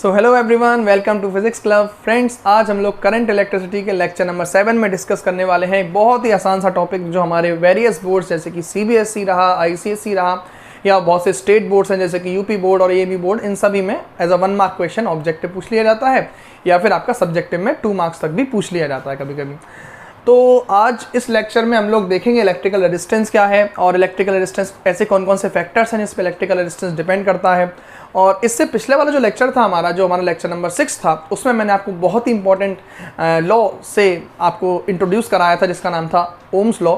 So hello everyone, welcome to physics club. Friends, आज हम लोग करंट इलेक्ट्रिसिटी के लेक्चर नंबर 7 में डिस्कस करने वाले हैं। एक बहुत ही आसान सा टॉपिक जो हमारे वेरियस बोर्ड्स जैसे कि सीबीएसई रहा, आईसीएसई रहा या बहुत से स्टेट बोर्ड्स हैं जैसे कि यूपी बोर्ड और एबी बोर्ड, इन सभी में as a 1 mark question objective पूछ लिया जाता है या फिर आपका सब्जेक्टिव में 2 मार्क्स तक भी पूछ लिया जाता है कभी कभी। तो आज इस लेक्चर में हम लोग देखेंगे इलेक्ट्रिकल रेजिस्टेंस क्या है और इलेक्ट्रिकल रेजिस्टेंस ऐसे कौन कौन से फैक्टर्स हैं जिस पे इलेक्ट्रिकल रेजिस्टेंस डिपेंड करता है। और इससे पिछले वाला जो लेक्चर था हमारा, जो हमारा लेक्चर नंबर 6 था, उसमें मैंने आपको बहुत ही इंपॉर्टेंट लॉ से आपको इंट्रोड्यूस कराया था जिसका नाम था ओम्स लॉ।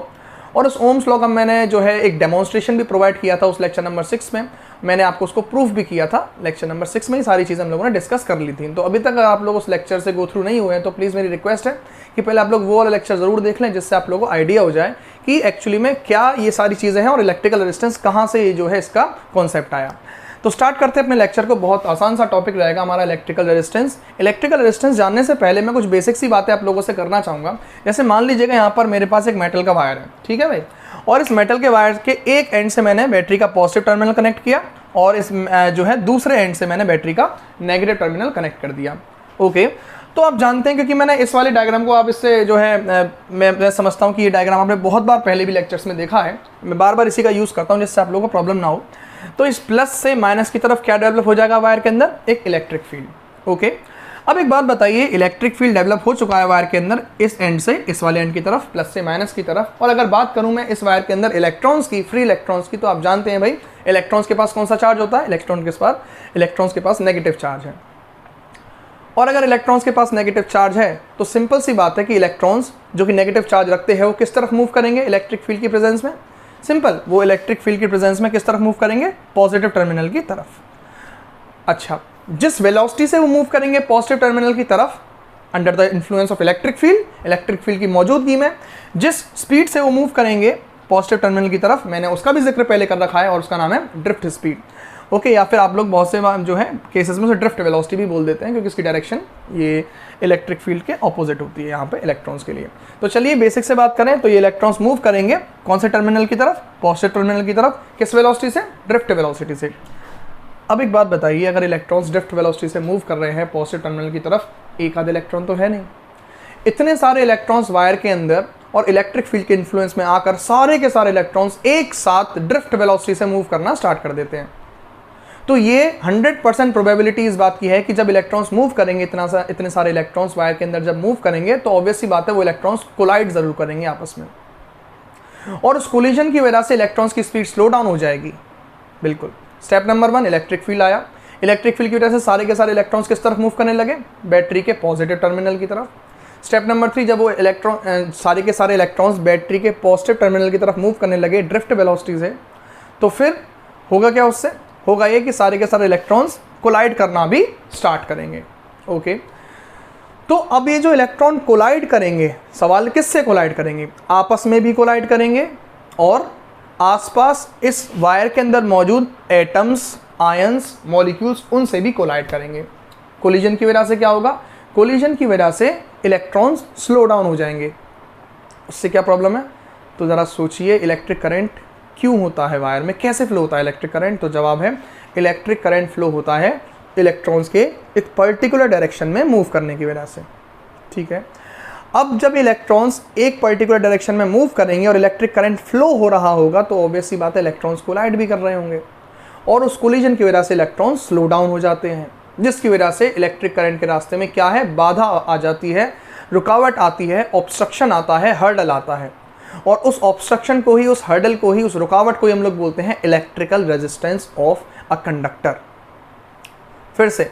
और उस ओम्स लॉ का मैंने जो है एक डेमोन्स्ट्रेशन भी प्रोवाइड किया था उस लेक्चर नंबर 6 में। मैंने आपको उसको प्रूफ भी किया था। लेक्चर नंबर 6 में ही सारी चीज़ें हम लोगों ने डिस्कस कर ली थी। तो अभी तक अगर आप लोग उस लेक्चर से गो थ्रू नहीं हुए हैं तो प्लीज़ मेरी रिक्वेस्ट है कि पहले आप लोग वो वाला लेक्चर ज़रूर देख लें, जिससे आप लोगों को आइडिया हो जाए कि एक्चुअली में क्या ये सारी चीज़ें हैं और इलेक्ट्रिकल रेजिस्टेंस कहाँ से जो है इसका कॉन्सेप्ट आया। तो स्टार्ट करते हैं अपने लेक्चर को। बहुत आसान सा टॉपिक रहेगा हमारा इलेक्ट्रिकल रेजिस्टेंस। इलेक्ट्रिकल रेजिस्टेंस जानने से पहले मैं कुछ बेसिक सी बातें आप लोगों से करना चाहूँगा। जैसे मान लीजिएगा यहाँ पर मेरे पास एक मेटल का वायर है, ठीक है भाई, और इस मेटल के वायर के एक एंड से मैंने बैटरी का पॉजिटिव टर्मिनल कनेक्ट किया और इस जो है दूसरे एंड से मैंने बैटरी का नेगेटिव टर्मिनल कनेक्ट कर दिया। ओके, तो आप जानते हैं, क्योंकि मैंने इस वाले डायग्राम को आप इससे जो है मैं समझता हूँ कि ये डायग्राम आपने बहुत बार पहले भी लेक्चर्स में देखा है। मैं बार बार इसी का यूज़ करता हूँ जिससे आप लोगों को प्रॉब्लम ना हो। तो इस प्लस से माइनस की तरफ क्या डेवलप हो जाएगा वायर के अंदर? एक इलेक्ट्रिक फील्ड। ओके, अब एक बात बताइए, इलेक्ट्रिक फील्ड डेवलप हो चुका है वायर के अंदर इस एंड से इस वाले एंड की तरफ, प्लस से माइनस की तरफ। और अगर बात करूं मैं इस वायर के अंदर इलेक्ट्रॉन्स की, फ्री इलेक्ट्रॉन्स की, तो आप जानते हैं भाई इलेक्ट्रॉन्स के पास कौन सा चार्ज होता है? इलेक्ट्रॉन्स के पास नेगेटिव चार्ज है। और अगर इलेक्ट्रॉन्स के पास नेगेटिव चार्ज है तो सिंपल सी बात है कि इलेक्ट्रॉन्स जो कि नेगेटिव चार्ज रखते हैं वो किस तरफ मूव करेंगे इलेक्ट्रिक फील्ड की प्रेजेंस में? सिंपल, वो इलेक्ट्रिक फील्ड की प्रेजेंस में किस तरफ मूव करेंगे? पॉजिटिव टर्मिनल की तरफ। अच्छा, जिस वेलोसिटी से वो मूव करेंगे पॉजिटिव टर्मिनल की तरफ under the influence of electric field की मौजूदगी में, जिस स्पीड से वो मूव करेंगे पॉजिटिव टर्मिनल की तरफ, मैंने उसका भी जिक्र पहले कर रखा है और उसका नाम है ड्रिफ्ट स्पीड। ओके, या फिर आप लोग बहुत से जो है केसेस में उसे ड्रिफ्ट वेलोसिटी भी बोल देते हैं, क्योंकि इसकी डायरेक्शन ये इलेक्ट्रिक फील्ड के ऑपोजिट होती है यहाँ पे इलेक्ट्रॉन्स के लिए। तो चलिए बेसिक से बात करें तो ये इलेक्ट्रॉन्स मूव करेंगे कौन से टर्मिनल की तरफ? पॉजिटिव टर्मिनल की तरफ। किस वेलोसिटी से? ड्रिफ्ट वेलोसिटी से। अब एक बात बताइए, अगर इलेक्ट्रॉन्स ड्रिफ्ट वेलोसिटी से मूव कर रहे हैं पॉजिटिव टर्मिनल की तरफ, एक आध इलेक्ट्रॉन तो है नहीं, इतने सारे इलेक्ट्रॉन्स वायर के अंदर और इलेक्ट्रिक फील्ड के इन्फ्लुएंस में आकर सारे के सारे इलेक्ट्रॉन्स एक साथ ड्रिफ्ट वेलोसिटी से मूव करना स्टार्ट कर देते हैं। तो ये 100% प्रोबेबिलिटी इस बात की है कि जब इलेक्ट्रॉन्स मूव करेंगे, इतने सारे इलेक्ट्रॉन्स वायर के अंदर जब मूव करेंगे तो ऑब्वियस सी बात है वो इलेक्ट्रॉन्स कोलाइड जरूर करेंगे आपस में, और उस कोलिजन की वजह से इलेक्ट्रॉन्स की स्पीड स्लो डाउन हो जाएगी। बिल्कुल, स्टेप नंबर 1 इलेक्ट्रिक फील्ड आया। इलेक्ट्रिक फील्ड की वजह से सारे के सारे इलेक्ट्रॉन्स किस तरफ मूव करने लगे? बैटरी के पॉजिटिव टर्मिनल की तरफ। स्टेप नंबर 3, जब वो सारे के सारे इलेक्ट्रॉन्स बैटरी के पॉजिटिव टर्मिनल की तरफ मूव करने लगे ड्रिफ्ट वेलोसिटी से, तो फिर होगा क्या? उससे होगा ये कि सारे के सारे इलेक्ट्रॉन्स कोलाइड करना भी स्टार्ट करेंगे। ओके, तो अब ये जो इलेक्ट्रॉन कोलाइड करेंगे, सवाल किससे कोलाइड करेंगे? आपस में भी कोलाइड करेंगे और आसपास इस वायर के अंदर मौजूद एटम्स, आयंस, मॉलिक्यूल्स, उनसे भी कोलाइड करेंगे। कोलिजन की वजह से क्या होगा? कोलिजन की वजह से इलेक्ट्रॉन्स स्लो डाउन हो जाएंगे। उससे क्या प्रॉब्लम है? तो ज़रा सोचिए, इलेक्ट्रिक करंट क्यों होता है वायर में, कैसे फ्लो होता है इलेक्ट्रिक करंट? तो जवाब है, इलेक्ट्रिक करंट फ्लो होता है इलेक्ट्रॉन्स के एक पर्टिकुलर डायरेक्शन में मूव करने की वजह से। ठीक है, अब जब इलेक्ट्रॉन्स एक पर्टिकुलर डायरेक्शन में मूव करेंगे और इलेक्ट्रिक करंट फ्लो हो रहा होगा तो ऑब्वियस सी बात है इलेक्ट्रॉन्स कोलाइड भी कर रहे होंगे, और उस कोलिजन की वजह से इलेक्ट्रॉन्स स्लो डाउन हो जाते हैं, जिसकी वजह से इलेक्ट्रिक करंट के रास्ते में क्या है? बाधा आ जाती है, रुकावट आती है, ऑब्स्ट्रक्शन आता है, हर्डल आता है। और उस ऑब्स्ट्रक्शन को ही, उस हर्डल को ही, उस रुकावट को ही हम लोग बोलते हैं electrical resistance of a conductor. फिर से,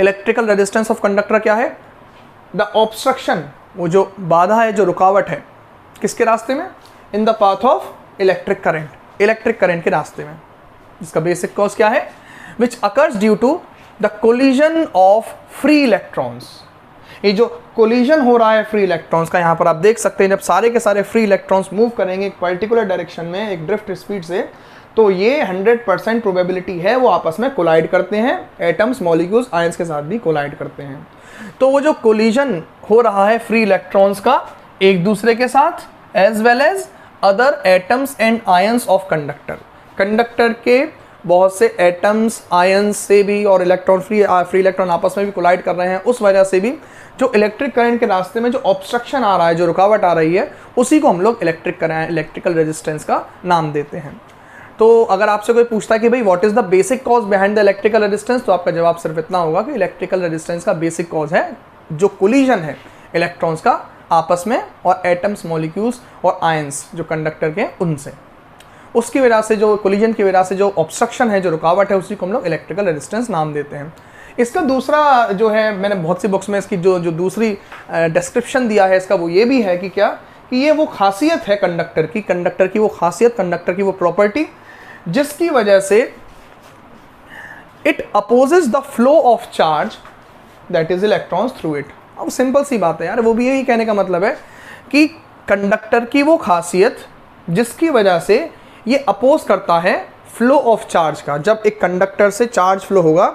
इलेक्ट्रिकल रेजिस्टेंस ऑफ कंडक्टर क्या है? द ऑब्स्ट्रक्शन, वो जो बाधा है, जो रुकावट है, किसके रास्ते में? In the path of electric current के रास्ते में। इसका बेसिक कॉज क्या है? Which occurs due to the collision of free electrons. ये जो कोलिजन हो रहा है फ्री इलेक्ट्रॉन्स का, यहाँ पर आप देख सकते हैं, जब सारे के सारे फ्री इलेक्ट्रॉन्स मूव करेंगे एक पर्टिकुलर डायरेक्शन में एक ड्रिफ्ट स्पीड से, तो ये 100% प्रोबेबिलिटी है वो आपस में कोलाइड करते हैं, एटम्स, मॉलिक्यूल्स, आयंस के साथ भी कोलाइड करते हैं। तो वो जो कोलिजन हो रहा है फ्री इलेक्ट्रॉन्स का एक दूसरे के साथ, as well as other atoms and ions of conductor के बहुत से एटम्स आयंस से भी और इलेक्ट्रॉन फ्री इलेक्ट्रॉन आपस में भी कोलाइड कर रहे हैं, उस वजह से भी जो इलेक्ट्रिक करंट के रास्ते में जो ऑब्स्ट्रक्शन आ रहा है, जो रुकावट आ रही है, उसी को हम लोग इलेक्ट्रिकल रेजिस्टेंस का नाम देते हैं। तो अगर आपसे कोई पूछता है कि भाई what is the basic cause behind the electrical resistance, तो आपका जवाब सिर्फ इतना होगा कि इलेक्ट्रिकल रेजिस्टेंस का बेसिक कॉज है जो कोलिजन है इलेक्ट्रॉन्स का आपस में और एटम्स, मॉलिक्यूल्स और आयंस जो कंडक्टर के उनसे, उसकी वजह से जो कोलिजन की वजह से जो ऑब्स्ट्रक्शन है, जो रुकावट है, उसी को हम लोग इलेक्ट्रिकल रेजिस्टेंस नाम देते हैं। इसका दूसरा जो है, मैंने बहुत सी बुक्स में इसकी जो दूसरी डिस्क्रिप्शन दिया है इसका, वो ये भी है कि क्या कि ये वो खासियत है कंडक्टर की वो खासियत, कंडक्टर की वो प्रॉपर्टी जिसकी वजह से it opposes the flow of charge that is electrons through it. अब सिंपल सी बात है यार, वो भी यही कहने का मतलब है कि कंडक्टर की वो खासियत जिसकी वजह से ये अपोज करता है फ्लो ऑफ चार्ज का। जब एक कंडक्टर से चार्ज फ्लो होगा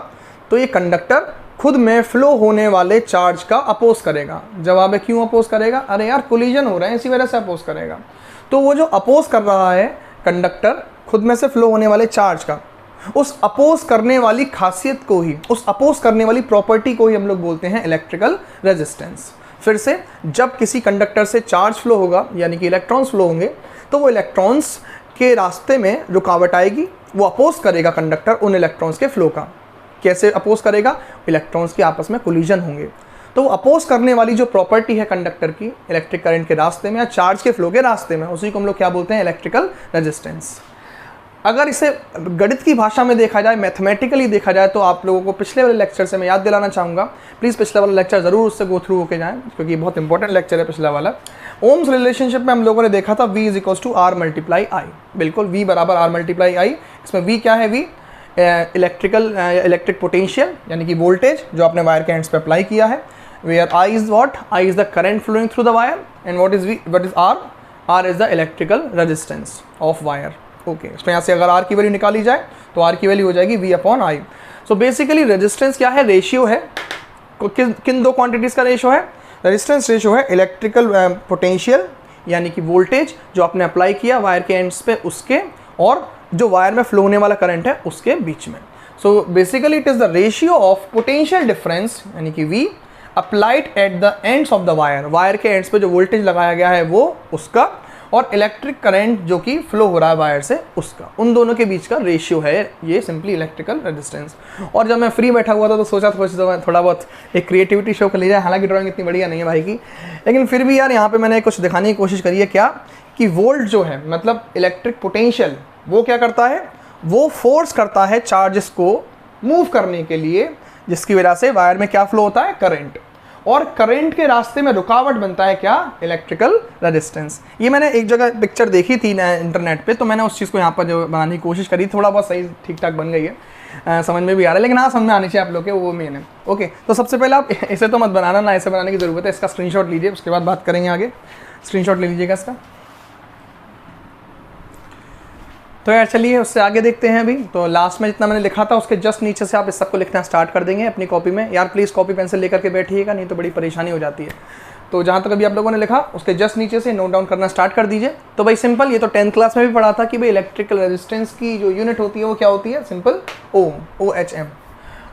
तो ये कंडक्टर खुद में फ्लो होने वाले चार्ज का अपोज करेगा। जवाब है क्यों अपोज करेगा? अरे यार कोलिजन हो रहा है, इसी वजह से अपोज करेगा। तो वो जो अपोज कर रहा है कंडक्टर खुद में से फ्लो होने वाले चार्ज का, उस अपोज करने वाली खासियत को ही, उस अपोज करने वाली प्रॉपर्टी को ही हम लोग बोलते हैं इलेक्ट्रिकल रेजिस्टेंस। फिर से, जब किसी कंडक्टर से चार्ज फ्लो होगा यानी कि इलेक्ट्रॉन्स फ्लो होंगे, तो वो इलेक्ट्रॉन्स के रास्ते में रुकावट आएगी, वो अपोज करेगा कंडक्टर उन इलेक्ट्रॉन्स के फ्लो का। कैसे अपोज करेगा? इलेक्ट्रॉन्स के आपस में कोलिजन होंगे। तो वो अपोज करने वाली जो प्रॉपर्टी है कंडक्टर की इलेक्ट्रिक करंट के रास्ते में या चार्ज के फ्लो के रास्ते में, उसी को हम लोग क्या बोलते हैं? Electrical resistance. अगर इसे गणित की भाषा में देखा जाए, मैथमेटिकली देखा जाए, तो आप लोगों को पिछले वाले लेक्चर से मैं याद दिलाना चाहूँगा, प्लीज़ पिछले वाला लेक्चर ज़रूर उससे गो थ्रू होके जाएं, क्योंकि बहुत इंपॉर्टेंट लेक्चर है पिछला वाला। ओम्स रिलेशनशिप में हम लोगों ने देखा था V is equals to R multiply I। बिल्कुल, V बराबर R मल्टीप्लाई I। इसमें V क्या है? V इलेक्ट्रिक पोटेंशियल यानी कि वोल्टेज जो आपने वायर के एंड्स पे अप्लाई किया है। Where I is what? I is the current flowing through the wire. And what is R? R is the electrical resistance of wire. Okay, तो यहाँ से अगर R की वैल्यू निकाली जाए तो R की वैल्यू हो जाएगी V upon I। So basically resistance क्या है? रेशियो है। किन दो क्वांटिटीज़ का रेशियो है? रेजिस्टेंस रेशियो है इलेक्ट्रिकल पोटेंशियल यानी कि वोल्टेज जो आपने अप्लाई किया वायर के एंड्स पे उसके, और जो वायर में फ्लो होने वाला करंट है उसके बीच में। So basically it is the ratio of potential difference यानी कि V applied at the ends of the wire. Wire के एंड्स पे जो वोल्टेज लगाया गया है वो उसका, और इलेक्ट्रिक करंट जो कि फ्लो हो रहा है वायर से उसका, उन दोनों के बीच का रेशियो है ये सिंपली इलेक्ट्रिकल रेजिस्टेंस। और जब मैं फ्री बैठा हुआ था तो सोचा थोड़ा बहुत एक क्रिएटिविटी शो कर लीजिए। हालांकि ड्राइंग इतनी बढ़िया नहीं है भाई की, लेकिन फिर भी यार यहाँ पे मैंने कुछ दिखाने की कोशिश करी है। क्या कि वोल्ट जो है मतलब इलेक्ट्रिक पोटेंशियल, वो क्या करता है? वो फोर्स करता है चार्जेस को मूव करने के लिए, जिसकी वजह से वायर में क्या फ्लो होता है? करंट। और करंट के रास्ते में रुकावट बनता है क्या? Electrical resistance. ये मैंने एक जगह पिक्चर देखी थी इंटरनेट पे, तो मैंने उस चीज़ को यहाँ पर जो बनाने की कोशिश करी, थोड़ा बहुत सही ठीक ठाक बन गई है, समझ में भी आ रहा है, लेकिन हाँ समझ में आनी चाहिए आप लोग के, वो मेन है। ओके, तो सबसे पहले आप इसे तो मत बनाना, ना इसे बनाने की ज़रूरत है, इसका स्क्रीनशॉट लीजिए, उसके बाद बात करेंगे आगे। स्क्रीनशॉट ले लीजिएगा इसका। तो यार चलिए उससे आगे देखते हैं अभी। तो लास्ट में जितना मैंने लिखा था उसके जस्ट नीचे से आप इस सबको लिखना स्टार्ट कर देंगे अपनी कॉपी में। यार प्लीज़ कॉपी पेंसिल लेकर के बैठिएगा, नहीं तो बड़ी परेशानी हो जाती है। तो जहाँ तक अभी आप लोगों ने लिखा उसके जस्ट नीचे से नोट डाउन करना स्टार्ट कर दीजिए। तो भाई सिंपल, ये तो 10th क्लास में भी पढ़ा था कि भाई इलेक्ट्रिकल रेजिस्टेंस की जो यूनिट होती है वो क्या होती है? सिंपल ओम, OHM,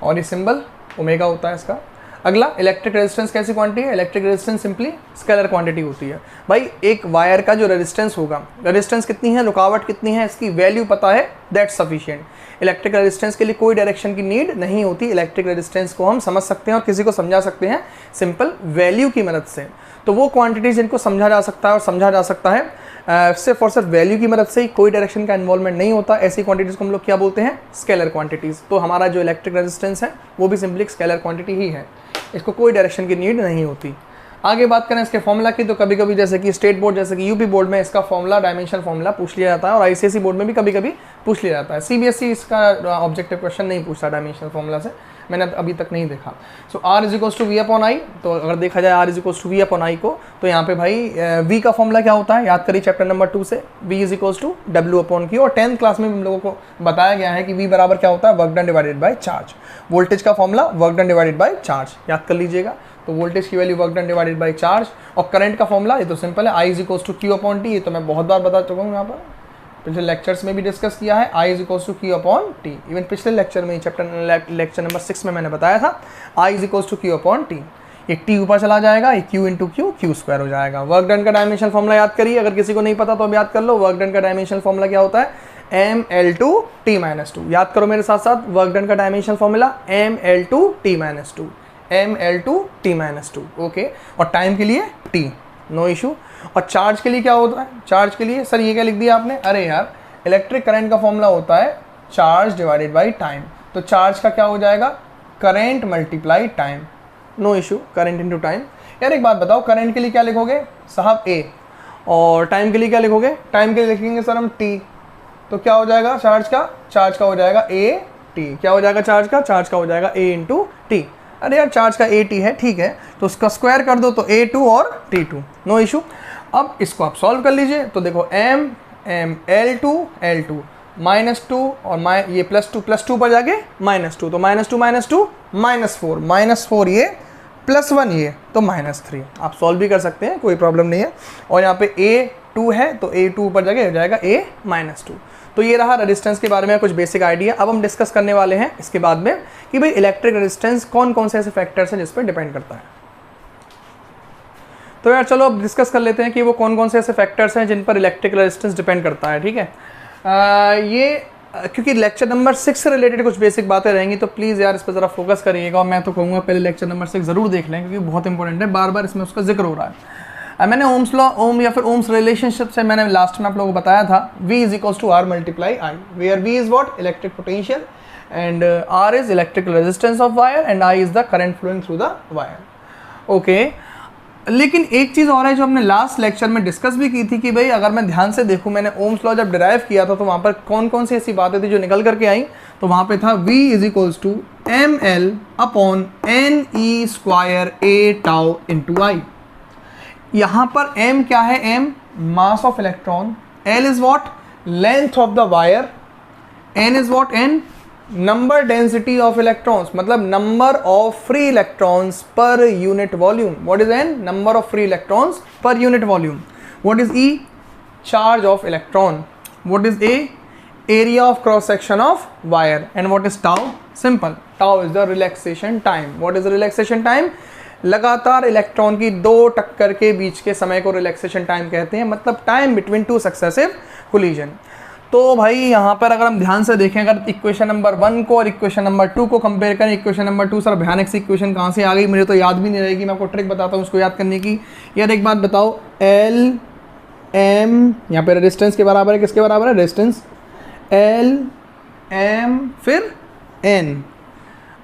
और ये सिंबल ओमेगा होता है इसका। अगला, इलेक्ट्रिक रेजिस्टेंस कैसी क्वांटिटी है? Electric resistance simply scalar quantity होती है। भाई एक वायर का जो रेजिस्टेंस होगा, रेजिस्टेंस कितनी है, रुकावट कितनी है, इसकी वैल्यू पता है, दैट्स सफिशिएंट। इलेक्ट्रिक रेजिस्टेंस के लिए कोई डायरेक्शन की नीड नहीं होती। इलेक्ट्रिक रेजिस्टेंस को हम समझ सकते हैं और किसी को समझा सकते हैं सिंपल वैल्यू की मदद से। तो वो क्वांटिटीज जिनको समझा जा सकता है और समझा जा सकता है सिर्फ और सिर्फ वैल्यू की मदद से ही, कोई डायरेक्शन का इन्वॉल्वमेंट नहीं होता, ऐसी क्वांटिटीज़ को हम लोग क्या बोलते हैं? Scalar quantities. तो हमारा जो इलेक्ट्रिक रेजिस्टेंस है वो भी सिंपली स्केलर क्वांटिटी ही है, इसको कोई डायरेक्शन की नीड नहीं होती। आगे बात करें इसके फॉर्मूला की, तो कभी कभी जैसे कि स्टेट बोर्ड जैसे कि यूपी बोर्ड में इसका फॉर्मूला, डायमेंशनल फॉर्मूला पूछ लिया जाता है, और आईसीएसई बोर्ड में भी कभी कभी पूछ लिया जाता है। सीबीएसई इसका ऑब्जेक्टिव क्वेश्चन नहीं पूछता डायमेंशनल फॉर्मूला से, मैंने अभी तक नहीं देखा। So R is equals to V upon I। तो अगर देखा जाए R is equals to V upon I को, तो यहाँ पे भाई V का फॉर्मूला क्या होता है? याद करिए चैप्टर नंबर 2 से, V is equals to W upon Q। और 10th क्लास में हम लोगों को बताया गया है कि V बराबर क्या होता है? Work done divided by charge. Voltage का formula work done divided by charge, याद कर लीजिएगा। तो वोल्टेज की value work done divided by charge. और करंट का फॉर्मूला ये तो सिंपल है, I is equals to Q upon T। ये तो मैं बहुत बार बता चुका हूँ यहाँ पर, पिछले लेक्चर्स में भी डिस्कस किया है, I is equals to Q upon T. Even पिछले लेक्चर में, चैप्टर लेक्चर नंबर 6 में मैंने बताया था I is equals to Q upon T. ये टी ऊपर चला जाएगा, ये Q into Q, Q square हो जाएगा। वर्क डन का डायमेंशनल फॉर्मूला याद करिए, अगर किसी को नहीं पता तो अब याद कर लो। वर्क डन का डायमेंशनल फॉर्मूला क्या होता है? ml2t-2। याद करो मेरे साथ साथ, वर्क डन का dimensional formula ml2t-2, ml2t-2, okay. और टाइम के लिए t, नो इशू। और चार्ज के लिए क्या होता है? चार्ज के लिए सर ये क्या लिख दिया आपने? अरे यार, इलेक्ट्रिक करंट का फॉर्मूला होता है चार्ज डिवाइडेड बाई टाइम। तो चार्ज का क्या हो जाएगा? Current multiply time, no issue, current into time. यार एक बात बताओ, करंट के लिए क्या लिखोगे साहब? A। और टाइम के लिए क्या लिखोगे? टाइम के लिए लिखेंगे सर हम T। तो क्या हो जाएगा चार्ज का? चार्ज का हो जाएगा A-T। क्या हो जाएगा चार्ज का? चार्ज का हो जाएगा A इंटू टी। अरे यार चार्ज का A-T है, ठीक है, तो उसका स्क्वायर कर दो तो A2 और T2, नो इशू। अब इसको आप सॉल्व कर लीजिए, तो देखो L2 -2 और ये +2 पर जाके -2, तो -2 -4 ये +1 ये, तो -3। आप सॉल्व भी कर सकते हैं, कोई प्रॉब्लम नहीं है। और यहाँ पे A2 है तो A2 ऊपर जाके हो जाएगा A -2। तो ये रहा रेजिस्टेंस के बारे में कुछ बेसिक आइडिया। अब हम डिस्कस करने वाले हैं इसके बाद में कि भाई इलेक्ट्रिक रेजिस्टेंस कौन कौन से ऐसे फैक्टर्स हैं जिस पर डिपेंड करता है। तो यार चलो अब डिस्कस कर लेते हैं कि वो कौन कौन से ऐसे फैक्टर्स हैं जिन पर इलेक्ट्रिक रेजिस्टेंस डिपेंड करता है, ठीक है। क्योंकि लेक्चर नंबर 6 से रिलेटेड कुछ बेसिक बातें रहेंगी, तो प्लीज़ यार इस पर ज़रा फोकस करिएगा। और मैं तो कहूँगा पहले लेक्चर नंबर 6 ज़रूर देख लें, क्योंकि बहुत इंपॉर्टेंट है, बार बार इसमें उसका जिक्र हो रहा है। मैंने ओम्स लॉ, ओम या फिर ओम्स रिलेशनशिप से मैंने लास्ट में आप लोगों को बताया था, V is equals to R multiply I, where V is what? Electric potential, and R is electrical resistance of wire, and I is the current flowing through the wire, okay. लेकिन एक चीज़ और है जो हमने लास्ट लेक्चर में discuss भी की थी कि भाई अगर मैं ध्यान से देखूं, मैंने ओम्स लॉ जब डिराइव किया था तो वहाँ पर कौन कौन सी ऐसी बातें थी जो निकल करके आई। तो वहाँ पे था V is equals to ml upon NE square A τ into I। यहाँ पर m क्या है? m mass of electron, l is what? Length of the wire, n is what? n number density of electrons, मतलब number of free electrons पर unit volume. What is n? Number of free electrons पर unit volume. What is E? Charge of electron. What is A? Area of cross section of wire. And what is tau? Simple, tau is the relaxation time. What is relaxation time? लगातार electron की दो टक्कर के बीच के समय को relaxation time कहते हैं, मतलब time between two successive collision. तो भाई यहाँ पर अगर हम ध्यान से देखें, अगर इक्वेशन नंबर 1 को और इक्वेशन नंबर 2 को कंपेयर करें, इक्वेशन नंबर 2 सर भयानक सी इक्वेशन कहाँ से आ गई, मुझे तो याद भी नहीं रहेगी, मैं आपको ट्रिक बताता हूँ उसको याद करने की। यार एक बात बताओ, L M यहाँ पे रेजिस्टेंस के बराबर है, किसके बराबर है? रेजिस्टेंस L M फिर N।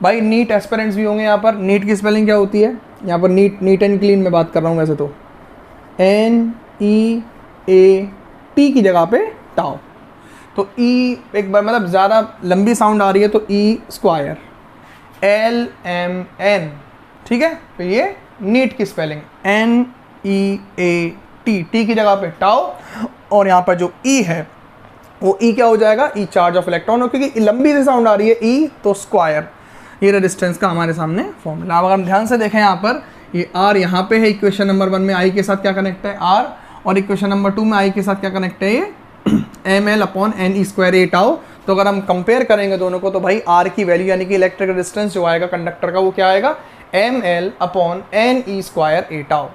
भाई नीट एस्पिरेंट्स भी होंगे यहाँ पर। नीट की स्पेलिंग क्या होती है यहाँ पर? नीट एंड क्लीन में बात कर रहा हूँ वैसे तो, NEAT की जगह पे टाउ। तो E एक बार मतलब ज़्यादा लंबी साउंड आ रही है तो E स्क्वायर LMN, ठीक है। तो ये नीट की स्पेलिंग NEAT, टी की जगह पे टाउ, और यहाँ पर जो E है वो E क्या हो जाएगा? E चार्ज ऑफ इलेक्ट्रॉन, क्योंकि लंबी सी साउंड आ रही है E, तो स्क्वायर। ये रेजिस्टेंस का हमारे सामने फॉर्मूला। अब अगर हम ध्यान से देखें यहाँ पर, ये R यहाँ पे है, इक्वेशन नंबर 1 में I के साथ क्या कनेक्ट है? R, और इक्वेशन नंबर 2 में I के साथ क्या कनेक्ट है? ये ml upon NE square A tau. तो अगर हम कंपेयर करेंगे दोनों को तो भाई R की वैल्यू यानी कि इलेक्ट्रिक रेजिस्टेंस जो आएगा कंडक्टर का, वो क्या आएगा? ml upon NE square A tau.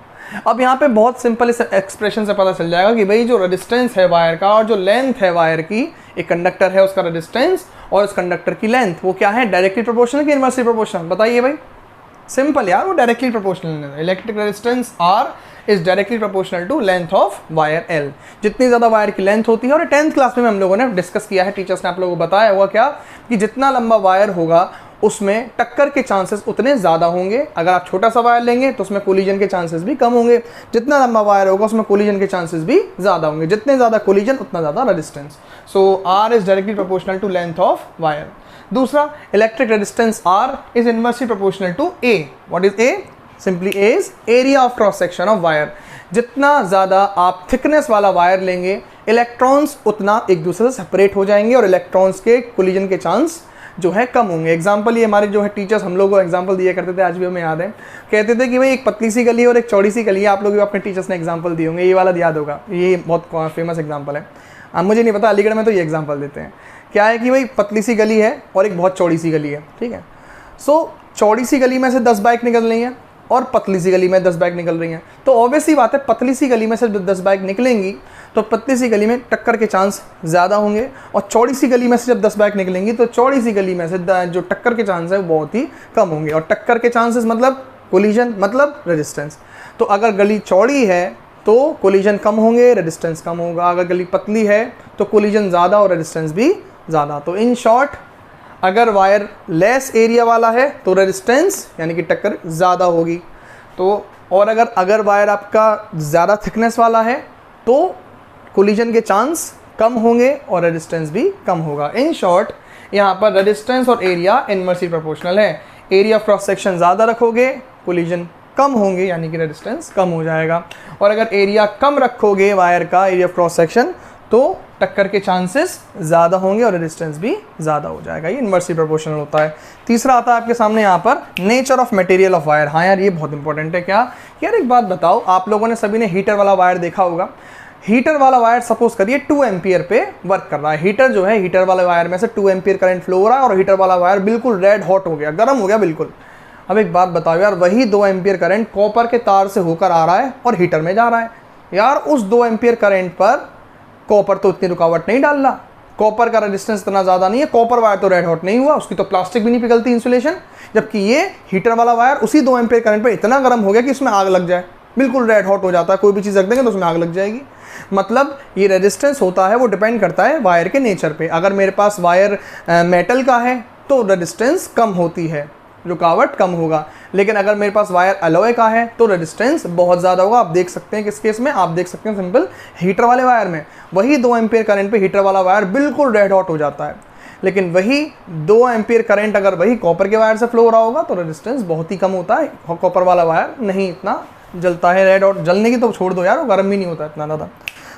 अब यहाँ पे बहुत सिंपल इस एक्सप्रेशन से पता चल जाएगा कि भाई जो रेजिस्टेंस है वायर का और जो लेंथ है वायर की, एक कंडक्टर है उसका रेजिस्टेंस और उस कंडक्टर की लेंथ, वो क्या है? डायरेक्टली प्रोपोर्शनल कि इनवर्सली प्रोपोर्शनल? बताइए भाई। सिंपल यार, वो डायरेक्टली प्रोपोर्शनल है। Electric resistance R is directly proportional to length of wire L। जितनी ज़्यादा वायर की लेंथ होती है, और 10th क्लास में हम लोगों ने डिस्कस किया है, टीचर्स ने आप लोगों को बताया हुआ क्या कि जितना लंबा वायर होगा उसमें टक्कर के चांसेस उतने ज़्यादा होंगे। अगर आप छोटा सा वायर लेंगे तो उसमें कोलिजन के चांसेस भी कम होंगे। जितना लंबा वायर होगा उसमें कोलिजन के चांसेस भी ज़्यादा होंगे। जितने ज़्यादा कोलिजन उतना ज़्यादा resistance. So R is directly proportional to length of wire. दूसरा, electric resistance R is inversely proportional to A। What is A? Simply A is area of cross section of wire. जितना ज़्यादा आप thickness वाला wire लेंगे, electrons उतना एक दूसरे से सेपरेट हो जाएंगे और इलेक्ट्रॉन्स के कोलिजन के चांस जो है कम होंगे। एग्जाम्पल ये हमारे जो है टीचर्स हम लोग को एग्जाम्पल दिया करते थे, आज भी हमें याद है, कहते थे कि भाई एक पतली सी गली और एक चौड़ी सी गली है। आप लोग भी अपने टीचर्स ने एग्जाम्पल दिए होंगे, ये वाला याद होगा, ये बहुत फेमस एग्जाम्पल है। मुझे नहीं पता, अलीगढ़ में तो ये एग्जांपल देते हैं। क्या है कि भाई पतली सी गली है और एक बहुत चौड़ी सी गली है, ठीक है। सो चौड़ी सी गली में से 10 बाइक निकल रही हैं और पतली सी गली में 10 बाइक निकल रही हैं, तो ऑब्वियस ही बात है पतली सी गली में से 10 बाइक निकलेंगी तो पतली सी गली में टक्कर के चांस ज़्यादा होंगे, और चौड़ी सी गली में से जब 10 बाइक निकलेंगी तो चौड़ी सी गली में से जो टक्कर के चांस है वो बहुत ही कम होंगे। और टक्कर के चांसेस मतलब कोलिजन मतलब रेजिस्टेंस। तो अगर गली चौड़ी है तो कोलिजन कम होंगे, रेजिस्टेंस कम होगा। अगर गली पतली है तो कोलिजन ज़्यादा और रेजिस्टेंस भी ज़्यादा। तो इन शॉर्ट, अगर वायर लेस एरिया वाला है तो रेजिस्टेंस यानी कि टक्कर ज़्यादा होगी। तो और अगर वायर आपका ज़्यादा थिकनेस वाला है तो कोलिजन के चांस कम होंगे और रेजिस्टेंस भी कम होगा। इन शॉर्ट, यहाँ पर रेजिस्टेंस और एरिया इनवर्सली प्रोपोर्शनल है। एरिया क्रॉस सेक्शन ज़्यादा रखोगे कोलिजन कम होंगे यानी कि रेजिस्टेंस कम हो जाएगा, और अगर एरिया कम रखोगे वायर का एरिया क्रॉस सेक्शन तो टक्कर के चांसेस ज़्यादा होंगे और रेजिस्टेंस भी ज़्यादा हो जाएगा। ये इनवर्सली प्रोपोर्शनल होता है। तीसरा आता है आपके सामने यहाँ पर nature of material of wire. हाँ यार, ये बहुत इंपॉर्टेंट है। क्या यार, एक बात बताओ, आप लोगों ने सभी ने हीटर वाला वायर देखा होगा। हीटर वाला वायर सपोज करिए 2 एम्पियर पे वर्क कर रहा है। हीटर जो है, हीटर वाले वायर में से 2 एम्पियर करंट फ्लो हो रहा है और हीटर वाला वायर बिल्कुल रेड हॉट हो गया, गर्म हो गया बिल्कुल। अब एक बात बताओ यार, वही 2 एम्पियर करंट कॉपर के तार से होकर आ रहा है और हीटर में जा रहा है। यार उस 2 एम्पियर करंट पर कॉपर तो इतनी रुकावट नहीं डाल रहा, कॉपर का रेजिस्टेंस इतना ज़्यादा नहीं है, कॉपर वायर तो रेड हॉट नहीं हुआ, उसकी तो प्लास्टिक भी नहीं पिघलती इंसुलेशन। जबकि ये हीटर वाला वायर उसी 2 एम्पियर करंट पर इतना गर्म हो गया कि उसमें आग लग जाए, बिल्कुल रेड हॉट हो जाता है। कोई भी चीज़ रख देंगे तो उसमें आग लग जाएगी। मतलब ये रेजिस्टेंस होता है वो डिपेंड करता है वायर के नेचर पे। अगर मेरे पास वायर मेटल का है तो रेजिस्टेंस कम होती है, रुकावट कम होगा। लेकिन अगर मेरे पास वायर अलॉय का है तो रेजिस्टेंस बहुत ज़्यादा होगा। आप देख सकते हैं किस केस में, आप देख सकते हैं सिंपल हीटर वाले वायर में, वही 2 एम्पियर करंट पे हीटर वाला वायर बिल्कुल रेड हॉट हो जाता है। लेकिन वही 2 एम्पियर करंट अगर वही कॉपर के वायर से फ्लो हो रहा होगा तो रेजिस्टेंस बहुत ही कम होता है। कॉपर वाला वायर नहीं इतना जलता है, रेड हॉट जलने की तो छोड़ दो यार, वो गर्म भी नहीं होता इतना ज़्यादा।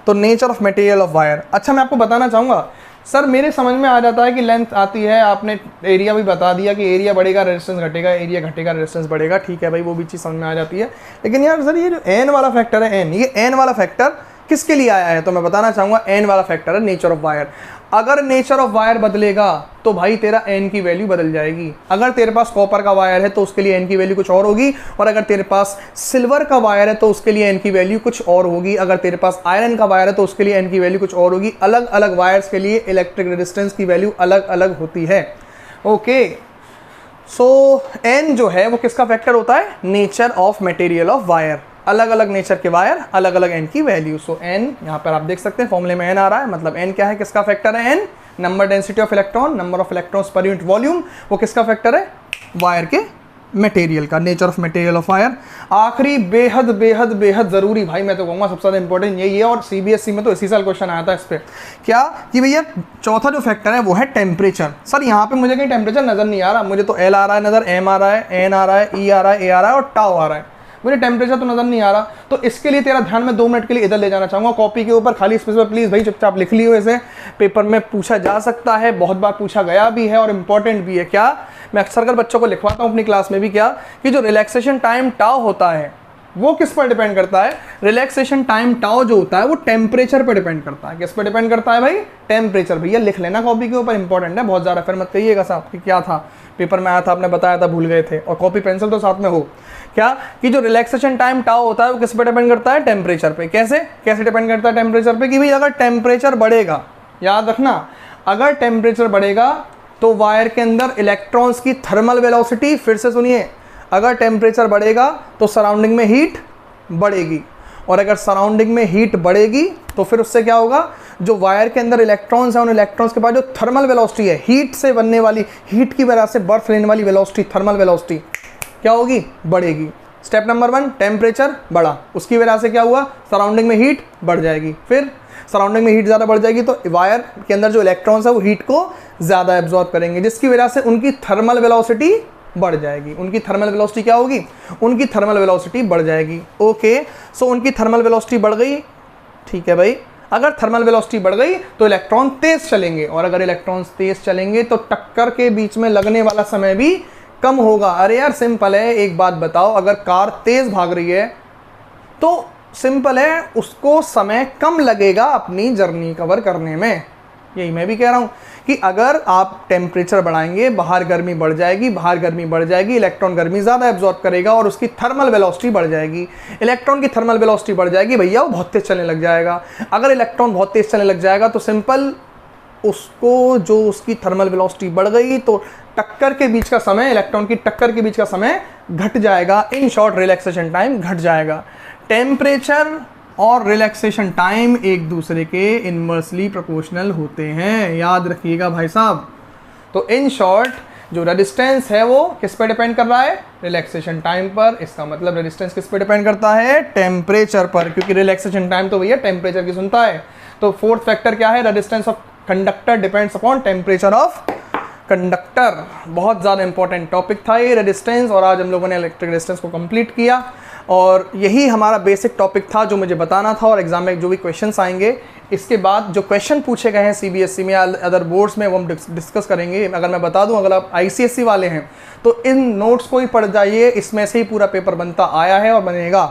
तो nature of material of wire. अच्छा, मैं आपको बताना चाहूँगा सर, मेरे समझ में आ जाता है कि लेंथ आती है, आपने एरिया भी बता दिया कि एरिया बढ़ेगा रेजिस्टेंस घटेगा, एरिया घटेगा रेजिस्टेंस बढ़ेगा, ठीक है भाई, वो भी चीज़ समझ में आ जाती है। लेकिन यार सर, ये जो एन वाला फैक्टर है, एन, ये एन वाला फैक्टर किसके लिए आया है? तो मैं बताना चाहूँगा, एन वाला फैक्टर है नेचर ऑफ वायर। अगर नेचर ऑफ वायर बदलेगा तो भाई तेरा एन की वैल्यू बदल जाएगी। अगर तेरे पास कॉपर का वायर है तो उसके लिए एन की वैल्यू कुछ और होगी, और अगर तेरे पास सिल्वर का वायर है तो उसके लिए एन की वैल्यू कुछ और होगी। अगर तेरे पास आयरन का वायर है तो उसके लिए एन की वैल्यू कुछ और होगी। अलग अलग वायर्स के लिए इलेक्ट्रिक रेजिस्टेंस की वैल्यू अलग अलग होती है। ओके, सो एन जो है वो किसका फैक्टर होता है? Nature of material of wire. अलग अलग नेचर के वायर, अलग अलग एन की वैल्यू। सो एन यहाँ पर आप देख सकते हैं फॉर्मूले में एन आ रहा है, मतलब एन क्या है, किसका फैक्टर है? N, number density of electron, number of electrons पर यूनिट वॉल्यूम, वो किसका फैक्टर है? वायर के मटेरियल का, nature of material of wire. आखिरी बेहद बेहद बेहद ज़रूरी, भाई मैं तो कहूँगा सबसे ज़्यादा इंपॉर्टेंट यही है, और सीबीएसई में तो इसी साल क्वेश्चन आया था इस पर। क्या कि भैया चौथा जो फैक्टर है वो है टेम्परेचर। सर यहाँ पे मुझे कहीं टेम्परेचर नज़र नहीं आ रहा, मुझे तो एल आ रहा है नज़र, एम आ रहा है, एन आ रहा है, ई आ रहा है, ए आ रहा है और टाउ आ रहा है, मुझे टेम्परेचर तो नज़र नहीं आ रहा। तो इसके लिए तेरा ध्यान मैं 2 मिनट के लिए इधर ले जाना चाहूँगा, कॉपी के ऊपर खाली स्पेस पर प्लीज़ भाई चुपचाप लिख लियो। इसे पेपर में पूछा जा सकता है, बहुत बार पूछा गया भी है और इम्पॉर्टेंट भी है। क्या मैं अक्सर कर बच्चों को लिखवाता हूँ अपनी क्लास में भी, क्या कि जो रिलैक्सेशन टाइम टाउ होता है वो किस पर डिपेंड करता है? रिलैक्सेशन टाइम टाउ जो होता है वो टेम्परेचर पर डिपेंड करता है। किस पर डिपेंड करता है भाई? टेम्परेचर। भैया लिख लेना कॉपी के ऊपर, इंपॉर्टेंट है बहुत ज़्यादा, फिर मत कहिएगा साहब कि क्या था पेपर में आया था आपने बताया था भूल गए थे, और कॉपी पेंसिल तो साथ में हो। क्या कि जो रिलैक्सेशन टाइम टाउ होता है वो किस पर डिपेंड करता है? टेम्परेचर पे। कैसे कैसे डिपेंड करता है टेम्परेचर पे? कि भाई अगर टेम्परेचर बढ़ेगा, याद रखना, अगर टेम्परेचर बढ़ेगा तो वायर के अंदर इलेक्ट्रॉन्स की थर्मल वेलोसिटी, फिर से सुनिए, अगर टेम्परेचर बढ़ेगा तो सराउंडिंग में हीट बढ़ेगी, और अगर सराउंडिंग में हीट बढ़ेगी तो फिर उससे क्या होगा? जो वायर के अंदर इलेक्ट्रॉन्स हैं उन इलेक्ट्रॉन्स के पास जो थर्मल वेलोसिटी है, हीट से बनने वाली, हीट की वजह से बर्थ लेने वाली वेलोसिटी, थर्मल वेलोसिटी क्या होगी? बढ़ेगी। स्टेप नंबर 1, टेम्परेचर बढ़ा, उसकी वजह से क्या हुआ? सराउंडिंग में हीट बढ़ जाएगी। फिर सराउंडिंग में हीट ज़्यादा बढ़ जाएगी तो वायर के अंदर जो इलेक्ट्रॉन्स है वो हीट को ज़्यादा एब्जॉर्ब करेंगे, जिसकी वजह से उनकी थर्मल वेलोसिटी बढ़ जाएगी। उनकी थर्मल वेलोसिटी क्या होगी? उनकी थर्मल वेलोसिटी बढ़ जाएगी। ओके, सो उनकी थर्मल वेलोसिटी बढ़ गई, ठीक है भाई। अगर थर्मल वेलोसिटी बढ़ गई तो इलेक्ट्रॉन तेज चलेंगे, और अगर इलेक्ट्रॉन्स तेज चलेंगे तो टक्कर के बीच में लगने वाला समय भी कम होगा। अरे यार सिंपल है, एक बात बताओ, अगर कार तेज भाग रही है तो सिंपल है, उसको समय कम लगेगा अपनी जर्नी कवर करने में। यही मैं भी कह रहा हूँ कि अगर आप टेम्परेचर बढ़ाएंगे, बाहर गर्मी बढ़ जाएगी, बाहर गर्मी बढ़ जाएगी, इलेक्ट्रॉन गर्मी ज़्यादा एब्जॉर्ब करेगा और उसकी थर्मल वेलोसिटी बढ़ जाएगी। इलेक्ट्रॉन की थर्मल वेलोसिटी बढ़ जाएगी भैया, वो बहुत तेज़ चलने लग जाएगा। अगर इलेक्ट्रॉन बहुत तेज़ चलने लग जाएगा तो सिंपल उसको जो उसकी थर्मल वेलोसिटी बढ़ गई तो टक्कर के बीच का समय, इलेक्ट्रॉन की टक्कर के बीच का समय घट जाएगा। इन शॉर्ट रिलैक्सेशन टाइम घट जाएगा। टेम्परेचर और रिलैक्सेशन टाइम एक दूसरे के इनवर्सली प्रोपोर्शनल होते हैं, याद रखिएगा भाई साहब। तो इन शॉर्ट जो रेजिस्टेंस है वो किस पे डिपेंड कर रहा है? रिलैक्सेशन टाइम पर। इसका मतलब रेजिस्टेंस किस पे डिपेंड करता है? टेम्परेचर पर, क्योंकि रिलैक्सेशन टाइम तो भैया टेम्परेचर की सुनता है। तो फोर्थ फैक्टर क्या है? Resistance of conductor depends upon temperature of conductor. बहुत ज़्यादा इंपॉर्टेंट टॉपिक था ये रेजिस्टेंस, और आज हम लोगों ने इलेक्ट्रिक रेजिस्टेंस को कंप्लीट किया। और यही हमारा बेसिक टॉपिक था जो मुझे बताना था, और एग्जाम में जो भी क्वेश्चंस आएंगे इसके बाद जो क्वेश्चन पूछे गए हैं सीबीएसई में या अदर बोर्ड्स में वो हम डिस्कस करेंगे। अगर मैं बता दूं, अगर आप आईसीएसई वाले हैं तो इन नोट्स को ही पढ़ जाइए, इसमें से ही पूरा पेपर बनता आया है और बनेगा,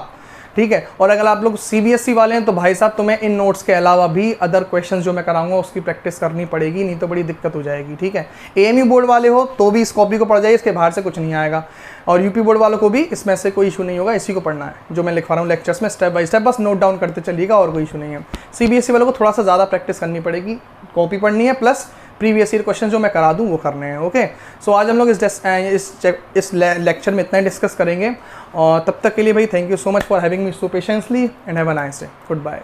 ठीक है। और अगर आप लोग सीबीएसई वाले हैं तो भाई साहब तुम्हें इन नोट्स के अलावा भी अदर क्वेश्चंस जो मैं कराऊंगा उसकी प्रैक्टिस करनी पड़ेगी, नहीं तो बड़ी दिक्कत हो जाएगी, ठीक है। एएमयू बोर्ड वाले हो तो भी इस कॉपी को पढ़ जाइए, इसके बाहर से कुछ नहीं आएगा। और यूपी बोर्ड वालों को भी इसमें से कोई इशू नहीं होगा, इसी को पढ़ना है जो मैं लिखवा रहा हूँ लेक्चर्स में, स्टेप बाय स्टेप, बस नोट डाउन करते चलिएगा और कोई इशू नहीं है। सीबीएसई वालों को थोड़ा सा ज़्यादा प्रैक्टिस करनी पड़ेगी, कॉपी पढ़नी है, प्लस प्रीवियस ईयर क्वेश्चन जो मैं करा दूँ वो करने हैं, ओके। सो आज हम लोग इस लेक्चर में इतना ही डिस्कस करेंगे, और तब तक के लिए भाई thank you so much for having me so patiently and have a nice day. Good bye.